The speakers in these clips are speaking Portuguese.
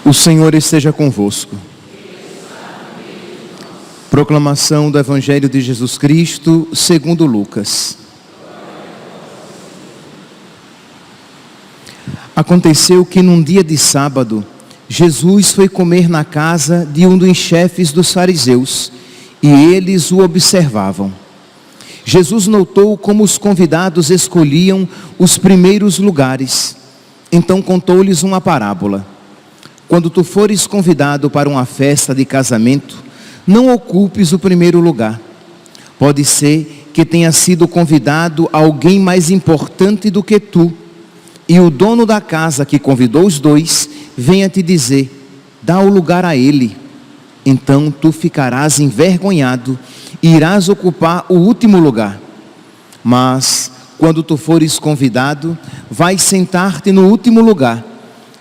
O Senhor esteja convosco. Proclamação do Evangelho de Jesus Cristo, segundo Lucas. Aconteceu que num dia de sábado, Jesus foi comer na casa de um dos chefes dos fariseus, e eles o observavam. Jesus notou como os convidados escolhiam os primeiros lugares. Então contou-lhes uma parábola. Quando tu fores convidado para uma festa de casamento, não ocupes o primeiro lugar. Pode ser que tenha sido convidado alguém mais importante do que tu, e o dono da casa que convidou os dois venha te dizer: dá o lugar a ele. Então tu ficarás envergonhado e irás ocupar o último lugar. Mas quando tu fores convidado, vai sentar-te no último lugar.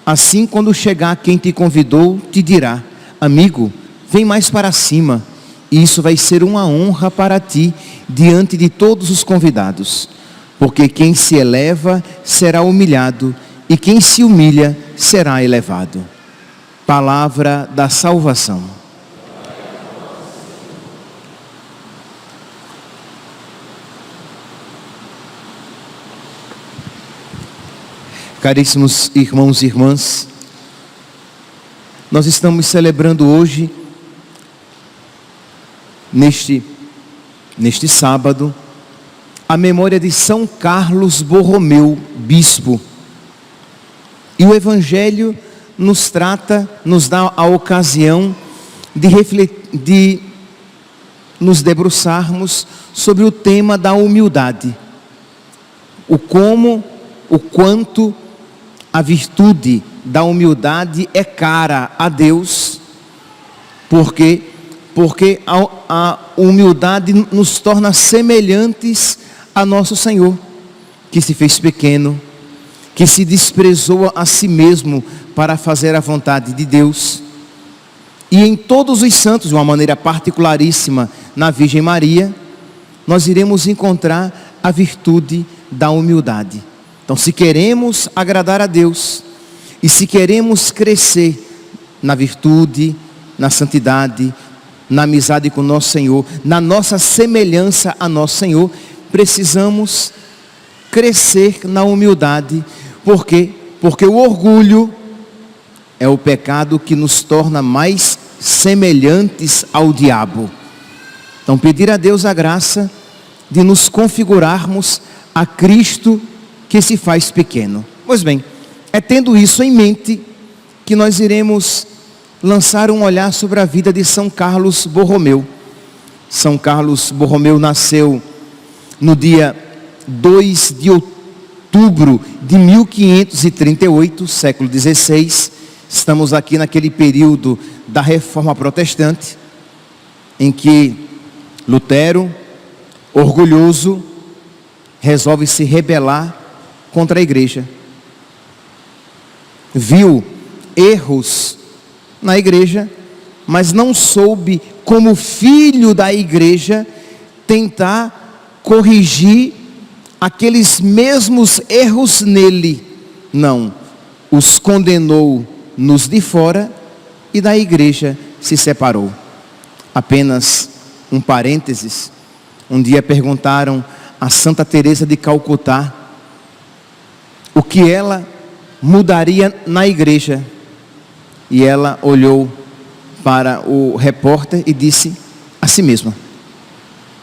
Assim, quando chegar quem te convidou, te dirá: amigo, vem mais para cima. E isso vai ser uma honra para ti diante de todos os convidados. Porque quem se eleva será humilhado, e quem se humilha será elevado. Palavra da salvação. Caríssimos irmãos e irmãs, nós estamos celebrando hoje, neste sábado, a memória de São Carlos Borromeu, bispo. E o Evangelho nos dá a ocasião de refletir, de nos debruçarmos sobre o tema da humildade. O quanto a virtude da humildade é cara a Deus, porque a humildade nos torna semelhantes a nosso Senhor, que se fez pequeno, que se desprezou a si mesmo para fazer a vontade de Deus. E em todos os santos, de uma maneira particularíssima na Virgem Maria, nós iremos encontrar a virtude da humildade. Então, se queremos agradar a Deus, e se queremos crescer na virtude, na santidade, na amizade com nosso Senhor, na nossa semelhança a nosso Senhor, precisamos crescer na humildade. Por quê? Porque o orgulho é o pecado que nos torna mais semelhantes ao diabo. Então, pedir a Deus a graça de nos configurarmos a Cristo que se faz pequeno. Pois bem, é tendo isso em mente que nós iremos lançar um olhar sobre a vida de São Carlos Borromeu. São Carlos Borromeu nasceu no dia 2 de outubro de 1538, século XVI. Estamos aqui naquele período da Reforma Protestante, em que Lutero, orgulhoso, resolve se rebelar contra a igreja. Viu erros na igreja, mas não soube, como filho da igreja, tentar corrigir aqueles mesmos erros nele. Não, os condenou nos de fora e da igreja se separou. Apenas um parênteses: um dia perguntaram a Santa Teresa de Calcutá o que ela mudaria na igreja, e ela olhou para o repórter e disse a si mesma: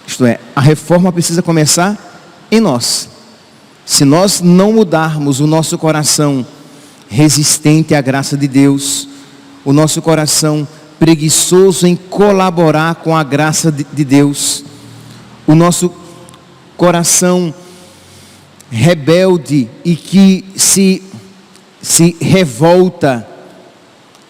isto é, a reforma precisa começar em nós. Se nós não mudarmos o nosso coração resistente à graça de Deus, o nosso coração preguiçoso em colaborar com a graça de Deus, o nosso coração rebelde e que se revolta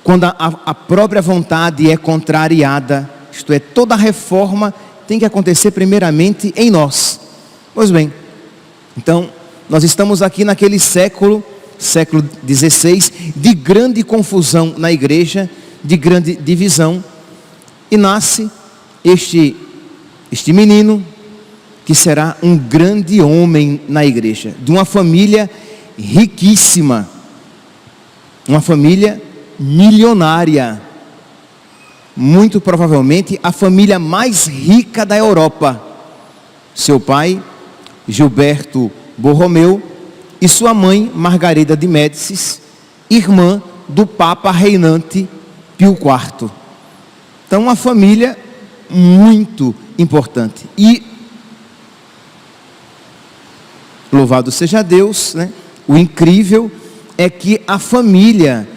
quando a própria vontade é contrariada, isto é, toda reforma tem que acontecer primeiramente em nós. Pois bem, Então, nós estamos aqui naquele século XVI, de grande confusão na igreja, de grande divisão, e nasce este menino, que será um grande homem na igreja, de uma família riquíssima, uma família milionária, muito provavelmente a família mais rica da Europa. Seu pai, Gilberto Borromeu, e sua mãe, Margarida de Médicis, irmã do Papa reinante Pio IV. Então, uma família muito importante. E, louvado seja Deus, né? O incrível é que a família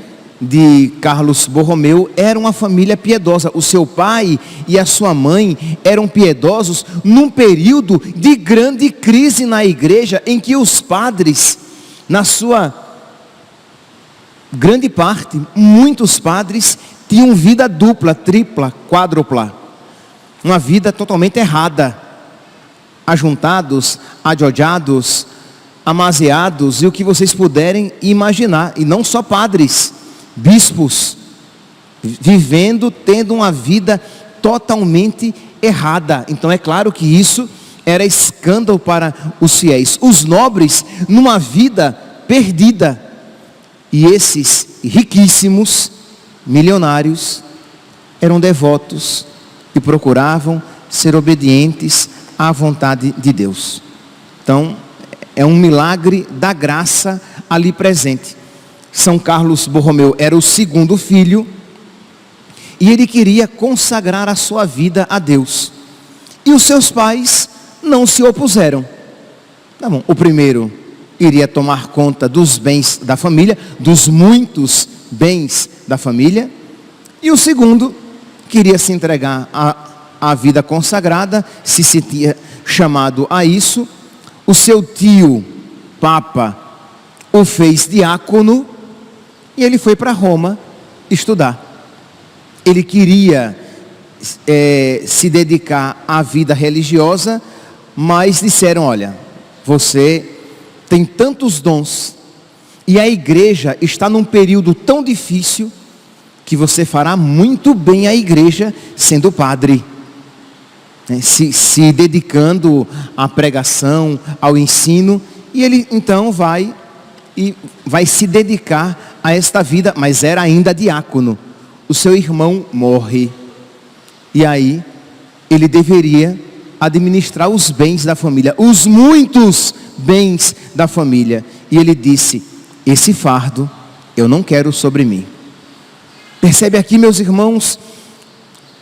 de Carlos Borromeu era uma família piedosa. O seu pai e a sua mãe eram piedosos num período de grande crise na igreja, em que os padres, na sua grande parte, muitos padres tinham vida dupla, tripla, quádrupla, uma vida totalmente errada, ajuntados, adiodados, amaziados e o que vocês puderem imaginar. E não só padres, bispos, vivendo, tendo uma vida totalmente errada. Então é claro que isso era escândalo para os fiéis, os nobres numa vida perdida, e esses riquíssimos, milionários, eram devotos e procuravam ser obedientes à vontade de Deus. Então é um milagre da graça ali presente. São Carlos Borromeu era o segundo filho, e ele queria consagrar a sua vida a Deus, e os seus pais não se opuseram. Tá bom, o primeiro iria tomar conta dos bens da família, dos muitos bens da família, e o segundo queria se entregar à vida consagrada, se sentia chamado a isso. O seu tio, Papa, o fez diácono, e ele foi para Roma estudar. Ele queria se dedicar à vida religiosa, mas disseram: olha, você tem tantos dons, e a igreja está num período tão difícil, que você fará muito bem à igreja sendo padre, se dedicando à pregação, ao ensino. E ele então vai se dedicar a esta vida, mas era ainda diácono. O seu irmão morre, e aí ele deveria administrar os bens da família, os muitos bens da família. E ele disse: esse fardo eu não quero sobre mim. Percebe aqui, meus irmãos,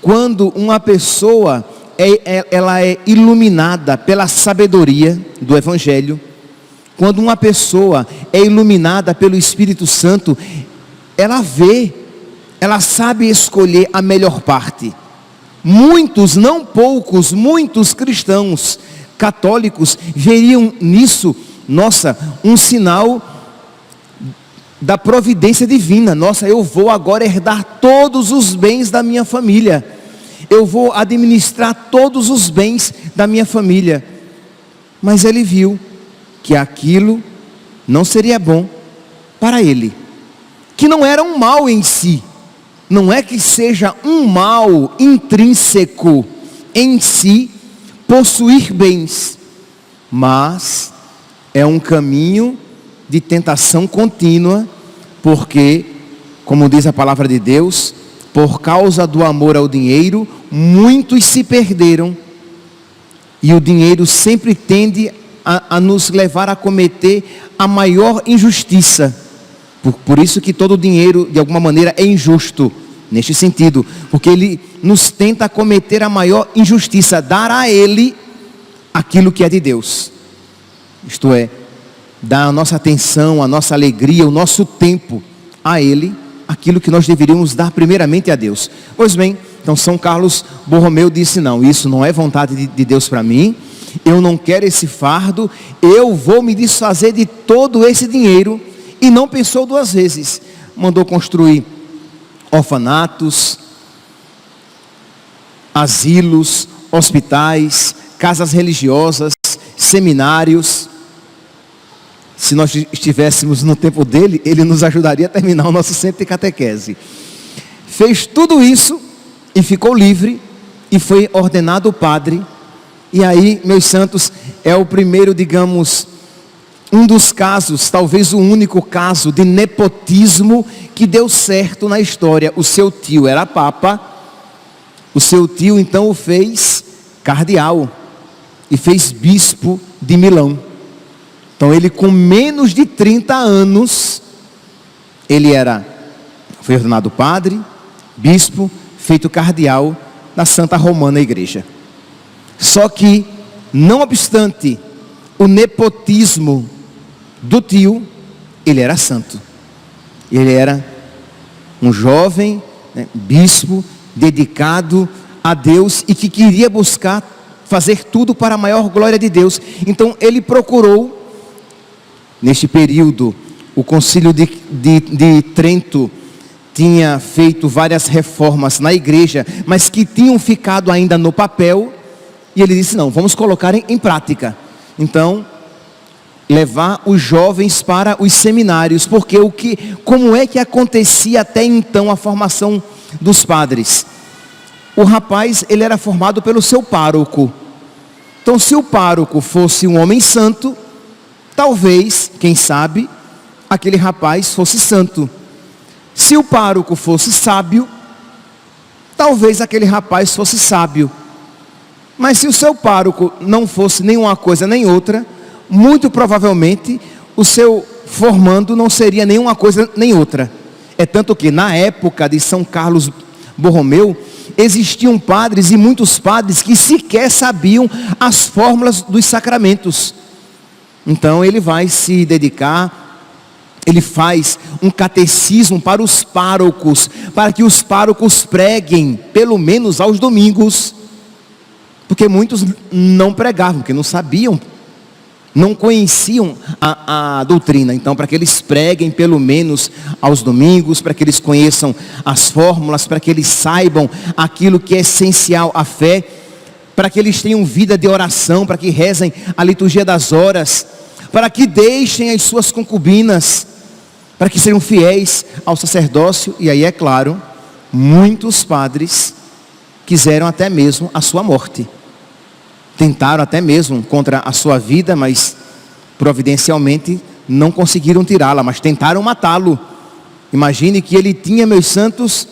quando uma pessoa ela é iluminada pela sabedoria do Evangelho, quando uma pessoa é iluminada pelo Espírito Santo, ela vê, ela sabe escolher a melhor parte. Muitos, não poucos, muitos cristãos católicos veriam nisso, um sinal da providência divina. Eu vou agora herdar todos os bens da minha família, eu vou administrar todos os bens da minha família. Mas ele viu que aquilo não seria bom para ele, que não era um mal em si. Não é que seja um mal intrínseco em si possuir bens, mas é um caminho de tentação contínua, porque, como diz a palavra de Deus, por causa do amor ao dinheiro, muitos se perderam, e o dinheiro sempre tende a nos levar a cometer a maior injustiça. Por isso que todo dinheiro, de alguma maneira, é injusto, neste sentido, porque ele nos tenta cometer a maior injustiça, dar a ele aquilo que é de Deus, isto é, dar a nossa atenção, a nossa alegria, o nosso tempo a ele, aquilo que nós deveríamos dar primeiramente a Deus. Pois bem, então São Carlos Borromeu disse: não, isso não é vontade de Deus para mim, eu não quero esse fardo, eu vou me desfazer de todo esse dinheiro. E não pensou duas vezes, mandou construir orfanatos, asilos, hospitais, casas religiosas, seminários, Se nós estivéssemos no tempo dele, ele nos ajudaria a terminar o nosso centro de catequese. Fez tudo isso e ficou livre e foi ordenado padre. E aí, meus santos, é o primeiro, digamos, um dos casos, talvez o único caso de nepotismo que deu certo na história. O seu tio era papa, o seu tio então o fez cardeal e fez bispo de Milão. Então ele, com menos de 30 anos, foi ordenado padre, bispo, feito cardeal da Santa Romana Igreja. Só que, não obstante o nepotismo do tio, ele era santo. Ele era um jovem, bispo, dedicado a Deus e que queria buscar fazer tudo para a maior glória de Deus. Então ele procurou, neste período, o Concílio de Trento tinha feito várias reformas na igreja, mas que tinham ficado ainda no papel, e ele disse, não, vamos colocar em prática. Então, levar os jovens para os seminários, porque como é que acontecia até então a formação dos padres? O rapaz, ele era formado pelo seu pároco. Então, se o pároco fosse um homem santo, talvez, quem sabe, aquele rapaz fosse santo. Se o pároco fosse sábio, talvez aquele rapaz fosse sábio. Mas se o seu pároco não fosse nem uma coisa nem outra, muito provavelmente o seu formando não seria nenhuma coisa nem outra. É tanto que na época de São Carlos Borromeu, existiam padres e muitos padres que sequer sabiam as fórmulas dos sacramentos. Então ele vai se dedicar, ele faz um catecismo para os párocos, para que os párocos preguem, pelo menos aos domingos, porque muitos não pregavam, porque não sabiam, não conheciam a doutrina. Então, para que eles preguem pelo menos aos domingos, para que eles conheçam as fórmulas, para que eles saibam aquilo que é essencial à fé, para que eles tenham vida de oração, para que rezem a liturgia das horas, para que deixem as suas concubinas, para que sejam fiéis ao sacerdócio. E aí, é claro, muitos padres quiseram até mesmo a sua morte. Tentaram até mesmo contra a sua vida, mas providencialmente não conseguiram tirá-la, mas tentaram matá-lo. Imagine que ele tinha, meus santos,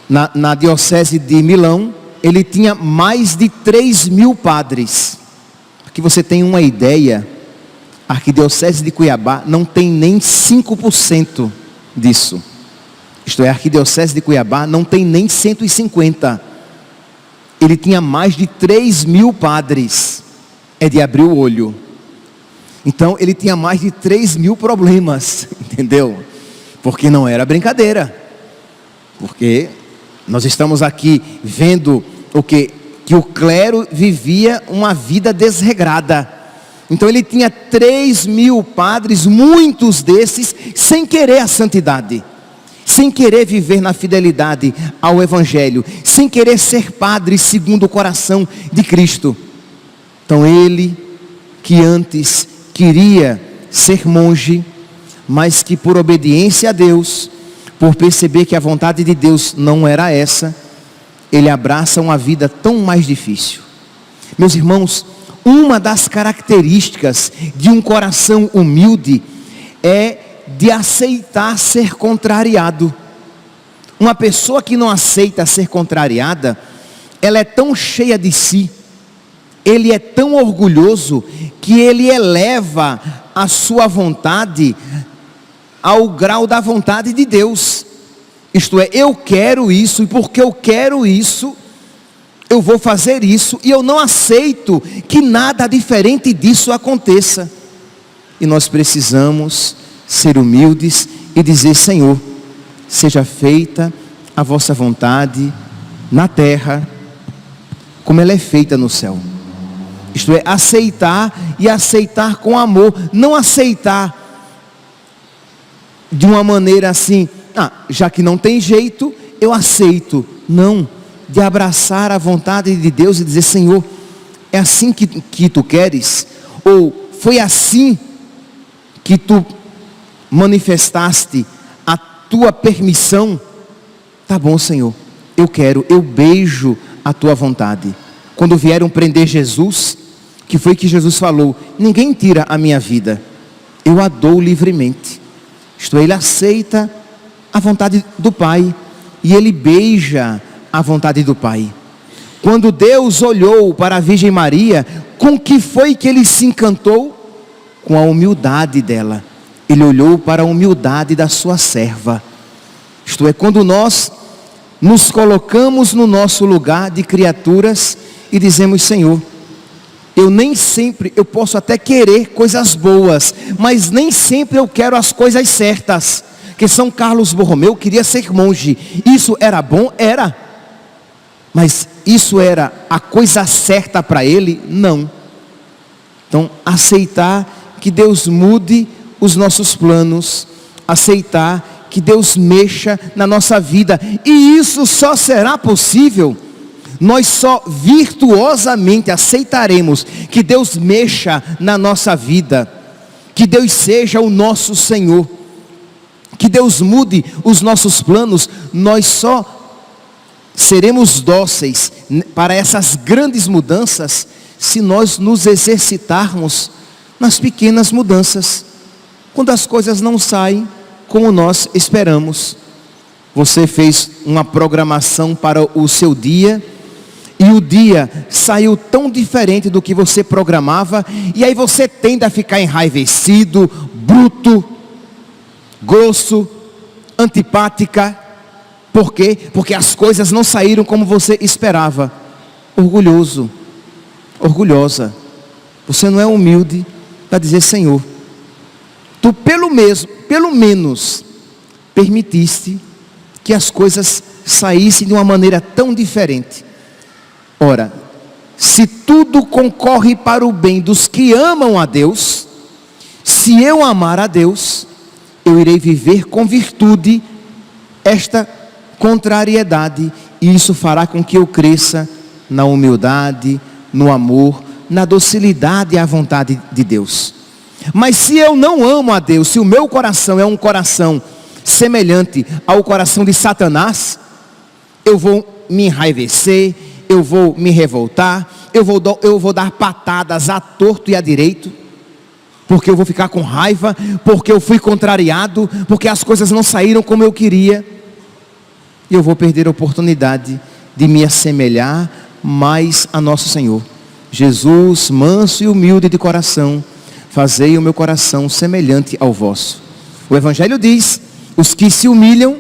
na diocese de Milão, ele tinha mais de 3.000 padres. Para que você tenha uma ideia, a arquidiocese de Cuiabá não tem nem 5% disso. Isto é, a arquidiocese de Cuiabá não tem nem 150. Ele tinha mais de 3.000 padres. É de abrir o olho. Então ele tinha mais de 3.000 problemas, entendeu? Porque não era brincadeira. Porque nós estamos aqui vendo que o clero vivia uma vida desregrada. Então ele tinha 3.000 padres, muitos desses sem querer a santidade, sem querer viver na fidelidade ao Evangelho, sem querer ser padre segundo o coração de Cristo. Então ele, que antes queria ser monge, mas que por obediência a Deus, por perceber que a vontade de Deus não era essa, ele abraça uma vida tão mais difícil. Meus irmãos, uma das características de um coração humilde é de aceitar ser contrariado. Uma pessoa que não aceita ser contrariada, ela é tão cheia de si, ele é tão orgulhoso, que ele eleva a sua vontade ao grau da vontade de Deus. Isto é, eu quero isso, e porque eu quero isso, eu vou fazer isso, e eu não aceito que nada diferente disso aconteça. E nós precisamos ser humildes e dizer: Senhor, seja feita a vossa vontade na terra, como ela é feita no céu. Isto é, aceitar, e aceitar com amor. Não aceitar de uma maneira assim, já que não tem jeito, eu aceito. Não, de abraçar a vontade de Deus e dizer: Senhor, é assim que tu queres? Ou foi assim que tu manifestaste a tua permissão, tá bom, Senhor, eu beijo a tua vontade. Quando vieram prender Jesus, que foi que Jesus falou: ninguém tira a minha vida, eu a dou livremente. Isto é, ele aceita a vontade do Pai, e ele beija a vontade do Pai. Quando Deus olhou para a Virgem Maria, com que foi que ele se encantou? Com a humildade dela. Ele olhou para a humildade da sua serva. Isto é, quando nós nos colocamos no nosso lugar de criaturas e dizemos: Senhor, eu posso até querer coisas boas, mas nem sempre eu quero as coisas certas. Que São Carlos Borromeu queria ser monge. Isso era bom? Era. Mas isso era a coisa certa para ele? Não. Então, aceitar que Deus mude os nossos planos, aceitar que Deus mexa na nossa vida, e isso só será possível, nós só virtuosamente aceitaremos que Deus mexa na nossa vida, que Deus seja o nosso Senhor, que Deus mude os nossos planos. Nós só seremos dóceis para essas grandes mudanças se nós nos exercitarmos nas pequenas mudanças. Quando as coisas não saem como nós esperamos, você fez uma programação para o seu dia, e o dia saiu tão diferente do que você programava, e aí você tende a ficar enraivecido, bruto, grosso, antipática. Por quê? Porque as coisas não saíram como você esperava. Orgulhoso, orgulhosa. Você não é humilde para dizer: Senhor, tu pelo menos permitiste que as coisas saíssem de uma maneira tão diferente. Ora, se tudo concorre para o bem dos que amam a Deus, se eu amar a Deus, eu irei viver com virtude esta contrariedade, e isso fará com que eu cresça na humildade, no amor, na docilidade à vontade de Deus. Mas se eu não amo a Deus, se o meu coração é um coração semelhante ao coração de Satanás, eu vou me enraivecer, eu vou me revoltar, eu vou dar patadas à torto e à direito, porque eu vou ficar com raiva, porque eu fui contrariado, porque as coisas não saíram como eu queria, e eu vou perder a oportunidade de me assemelhar mais a nosso Senhor. Jesus, manso e humilde de coração, fazei o meu coração semelhante ao vosso. O Evangelho diz: os que se humilham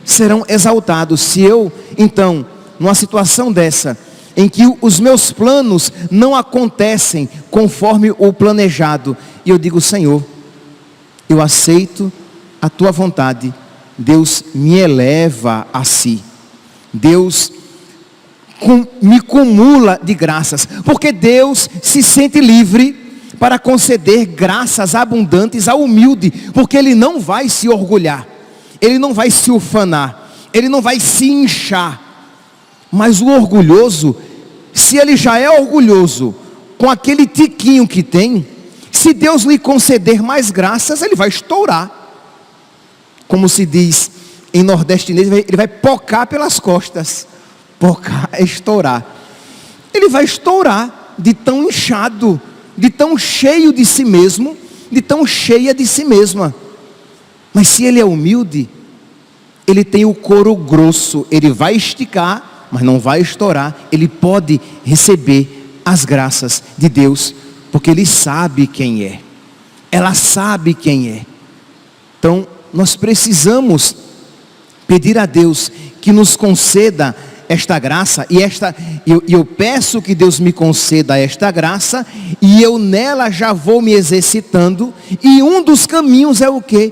serão exaltados. Se eu, então, numa situação dessa, em que os meus planos não acontecem conforme o planejado, e eu digo: Senhor, eu aceito a tua vontade, Deus me eleva a si, Deus me cumula de graças, porque Deus se sente livre para conceder graças abundantes ao humilde, porque Ele não vai se orgulhar, Ele não vai se ufanar, Ele não vai se inchar. Mas o orgulhoso, se ele já é orgulhoso com aquele tiquinho que tem, se Deus lhe conceder mais graças, ele vai estourar. Como se diz em nordestinês, ele vai pocar pelas costas. Pocar é estourar. Ele vai estourar de tão inchado, de tão cheio de si mesmo, de tão cheia de si mesma. Mas se ele é humilde, ele tem o couro grosso, ele vai esticar, mas não vai estourar. Ele pode receber as graças de Deus, porque ele sabe quem é, ela sabe quem é. Então nós precisamos pedir a Deus que nos conceda esta graça, e eu peço que Deus me conceda esta graça, e eu nela já vou me exercitando, e um dos caminhos é o quê?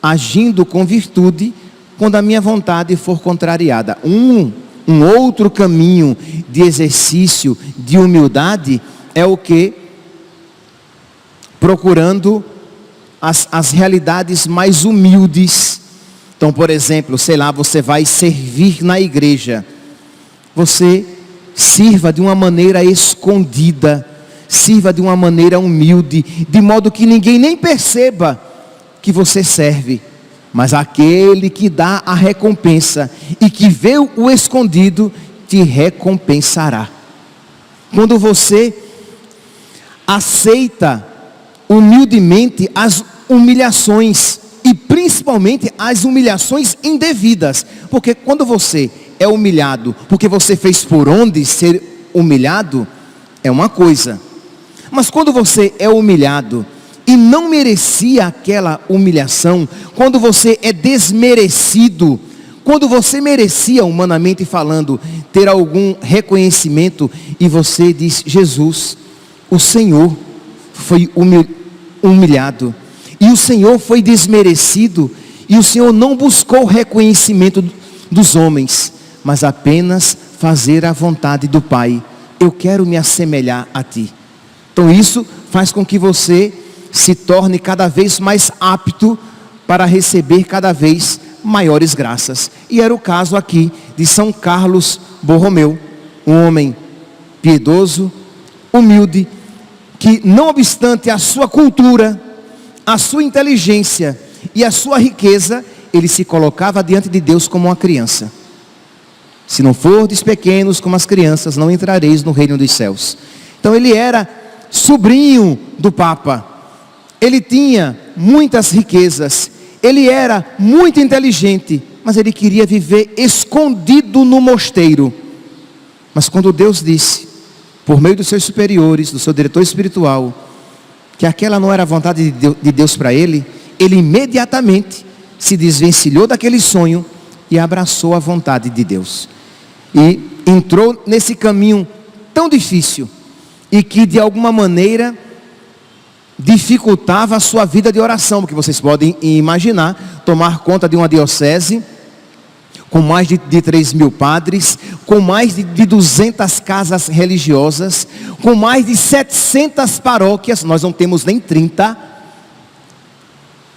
Agindo com virtude quando a minha vontade for contrariada. Um outro caminho de exercício de humildade é o quê? Procurando as realidades mais humildes. Então, por exemplo, sei lá, você vai servir na igreja, você sirva de uma maneira escondida, sirva de uma maneira humilde, de modo que ninguém nem perceba que você serve. Mas aquele que dá a recompensa e que vê o escondido, te recompensará. Quando você aceita humildemente as humilhações, e principalmente as humilhações indevidas, porque quando você é humilhado porque você fez por onde ser humilhado, é uma coisa. Mas quando você é humilhado e não merecia aquela humilhação, quando você é desmerecido, quando você merecia, humanamente falando, ter algum reconhecimento, e você diz: Jesus, o Senhor foi humilhado, e o Senhor foi desmerecido, e o Senhor não buscou reconhecimento dos homens, mas apenas fazer a vontade do Pai. Eu quero me assemelhar a Ti. Então isso faz com que você se torne cada vez mais apto para receber cada vez maiores graças. E era o caso aqui de São Carlos Borromeu, um homem piedoso, humilde, que não obstante a sua cultura, a sua inteligência e a sua riqueza, ele se colocava diante de Deus como uma criança. Se não fordes pequenos como as crianças, não entrareis no reino dos céus. Então ele era sobrinho do Papa, ele tinha muitas riquezas, ele era muito inteligente, mas ele queria viver escondido no mosteiro. Mas quando Deus disse, por meio dos seus superiores, do seu diretor espiritual, que aquela não era a vontade de Deus para ele, ele imediatamente se desvencilhou daquele sonho e abraçou a vontade de Deus. E entrou nesse caminho tão difícil, e que de alguma maneira dificultava a sua vida de oração, porque vocês podem imaginar, tomar conta de uma diocese com mais de 3.000 padres, com mais de 200 casas religiosas, com mais de 700 paróquias. Nós não temos nem 30,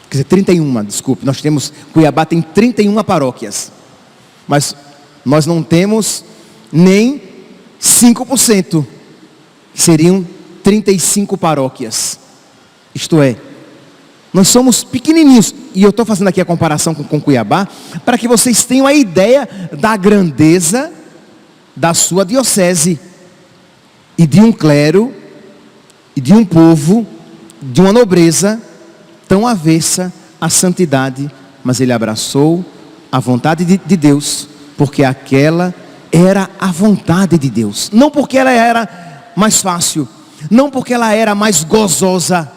quer dizer, 31, desculpe, nós temos, Cuiabá tem 31 paróquias, mas nós não temos nem 5%, que seriam 35 paróquias. Isto é, nós somos pequenininhos, e eu estou fazendo aqui a comparação com Cuiabá, para que vocês tenham a ideia da grandeza da sua diocese, e de um clero, e de um povo, de uma nobreza, tão avessa à santidade, mas ele abraçou a vontade de Deus, porque aquela era a vontade de Deus, não porque ela era mais fácil, não porque ela era mais gozosa,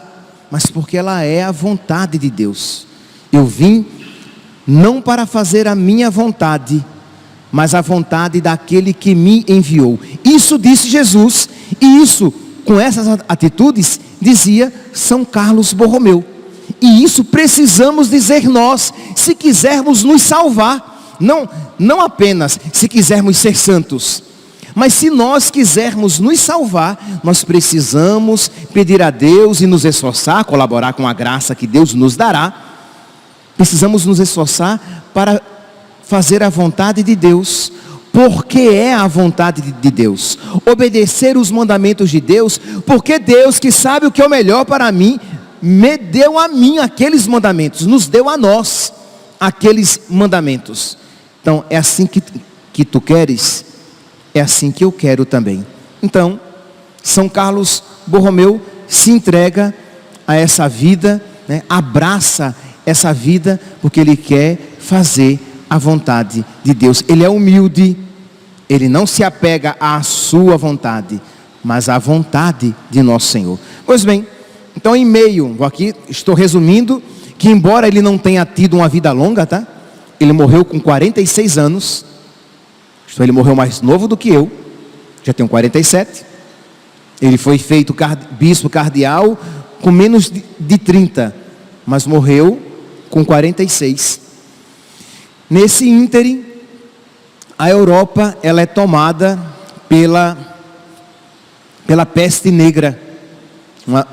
mas porque ela é a vontade de Deus. Eu vim não para fazer a minha vontade, mas a vontade daquele que me enviou. Isso disse Jesus, e isso, com essas atitudes, dizia São Carlos Borromeu. E isso precisamos dizer nós, se quisermos nos salvar, não apenas se quisermos ser santos, mas se nós quisermos nos salvar, nós precisamos pedir a Deus e nos esforçar, colaborar com a graça que Deus nos dará. Precisamos nos esforçar para fazer a vontade de Deus, porque é a vontade de Deus. Obedecer os mandamentos de Deus, porque Deus, que sabe o que é o melhor para mim, me deu a mim aqueles mandamentos, nos deu a nós aqueles mandamentos. Então é assim que tu queres, é assim que eu quero também. Então São Carlos Borromeu se entrega a essa vida, né? Abraça essa vida, porque ele quer fazer a vontade de Deus. Ele é humilde, ele não se apega à sua vontade, mas à vontade de nosso Senhor. Pois bem, então em meio, aqui estou resumindo, que embora ele não tenha tido uma vida longa, tá? Ele morreu com 46 anos, ele morreu mais novo do que eu, já tenho 47, ele foi feito bispo cardeal com menos de 30, mas morreu com 46. Nesse ínterim, a Europa, ela é tomada pela peste negra,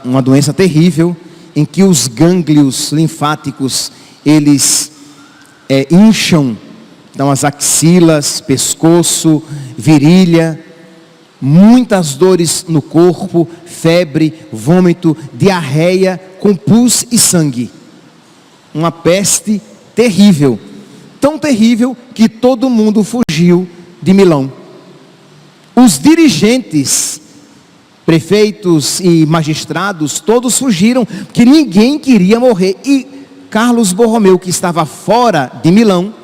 uma doença terrível, em que os gânglios linfáticos, eles incham, então as axilas, pescoço, virilha, muitas dores no corpo, febre, vômito, diarreia com pus e sangue. Uma peste terrível, tão terrível que todo mundo fugiu de Milão. Os dirigentes, prefeitos e magistrados, todos fugiram, porque ninguém queria morrer. E Carlos Borromeu, que estava fora de Milão,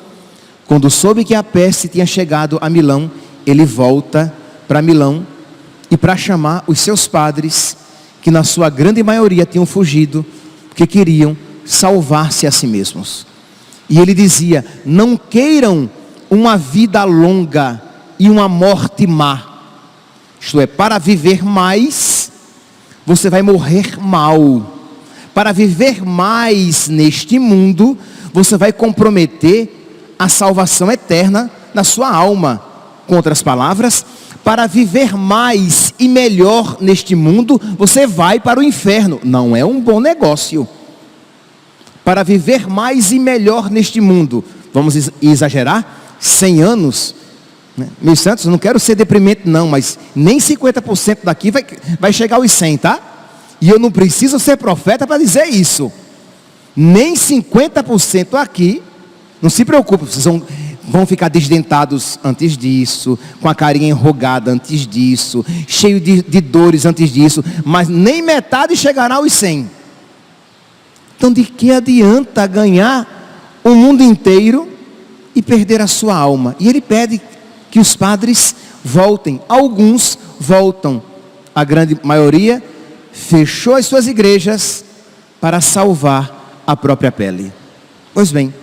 quando soube que a peste tinha chegado a Milão, ele volta para Milão e para chamar os seus padres, que na sua grande maioria tinham fugido, porque queriam salvar-se a si mesmos. E ele dizia: não queiram uma vida longa e uma morte má. Isto é, para viver mais, você vai morrer mal. Para viver mais neste mundo, você vai comprometer a salvação eterna na sua alma. Com outras palavras, para viver mais e melhor neste mundo, você vai para o inferno. Não é um bom negócio. Para viver mais e melhor neste mundo, vamos exagerar, 100 anos, né? Meus santos, eu não quero ser deprimente não, mas nem 50% daqui vai chegar aos 100, tá? E eu não preciso ser profeta para dizer isso. Nem 50% aqui, não se preocupe, vocês vão ficar desdentados antes disso, com a carinha enrugada antes disso, cheio de dores antes disso, mas nem metade chegará aos 100. Então de que adianta ganhar o mundo inteiro e perder a sua alma? E ele pede que os padres voltem. Alguns voltam, a grande maioria fechou as suas igrejas para salvar a própria pele. Pois bem,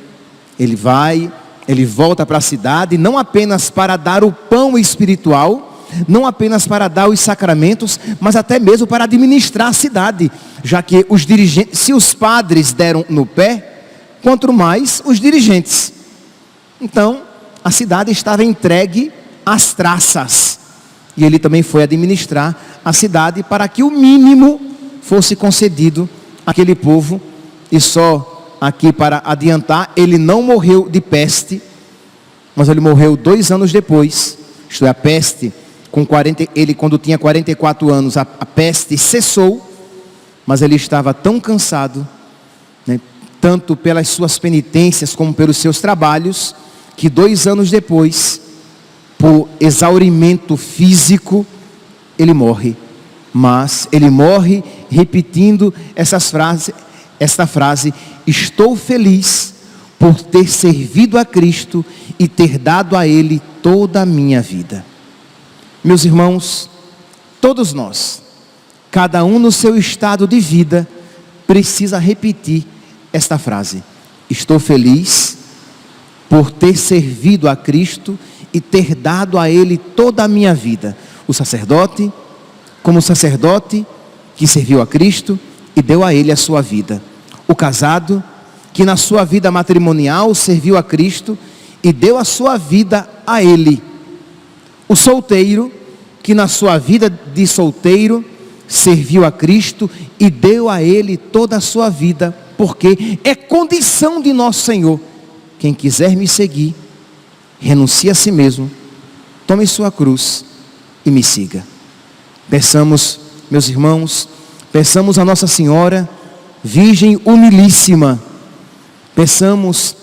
ele volta para a cidade, não apenas para dar o pão espiritual, não apenas para dar os sacramentos, mas até mesmo para administrar a cidade, já que os dirigentes, se os padres deram no pé, quanto mais os dirigentes. Então, a cidade estava entregue às traças, e ele também foi administrar a cidade para que o mínimo fosse concedido àquele povo. E só aqui para adiantar, ele não morreu de peste, mas ele morreu 2 anos depois. Isto é, a peste, ele quando tinha 44 anos, a peste cessou, mas ele estava tão cansado, né, tanto pelas suas penitências como pelos seus trabalhos, que 2 anos depois, por exaurimento físico, ele morre. Mas ele morre repetindo esta frase: estou feliz por ter servido a Cristo e ter dado a Ele toda a minha vida. Meus irmãos, todos nós, cada um no seu estado de vida, precisa repetir esta frase: estou feliz por ter servido a Cristo e ter dado a Ele toda a minha vida. O sacerdote, como sacerdote que serviu a Cristo e deu a Ele a sua vida. O casado, que na sua vida matrimonial serviu a Cristo e deu a sua vida a Ele. O solteiro, que na sua vida de solteiro serviu a Cristo e deu a Ele toda a sua vida, porque é condição de nosso Senhor: quem quiser me seguir, renuncie a si mesmo, tome sua cruz e me siga. Peçamos, meus irmãos, peçamos a Nossa Senhora, Virgem humilíssima, peçamos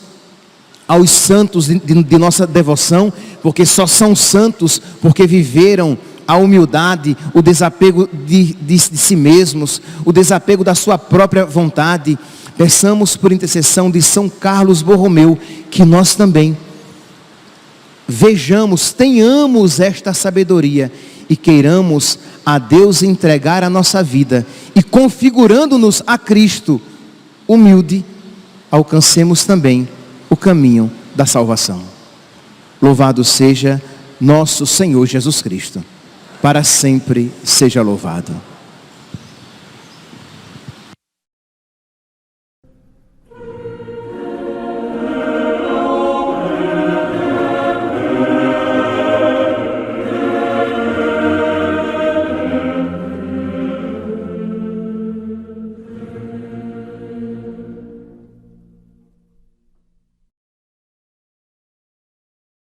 aos santos de nossa devoção, porque só são santos porque viveram a humildade, o desapego de si mesmos, o desapego da sua própria vontade. Peçamos por intercessão de São Carlos Borromeu, que nós também vejamos, tenhamos esta sabedoria e queiramos a Deus entregar a nossa vida, e configurando-nos a Cristo humilde, alcancemos também o caminho da salvação. Louvado seja nosso Senhor Jesus Cristo, para sempre seja louvado.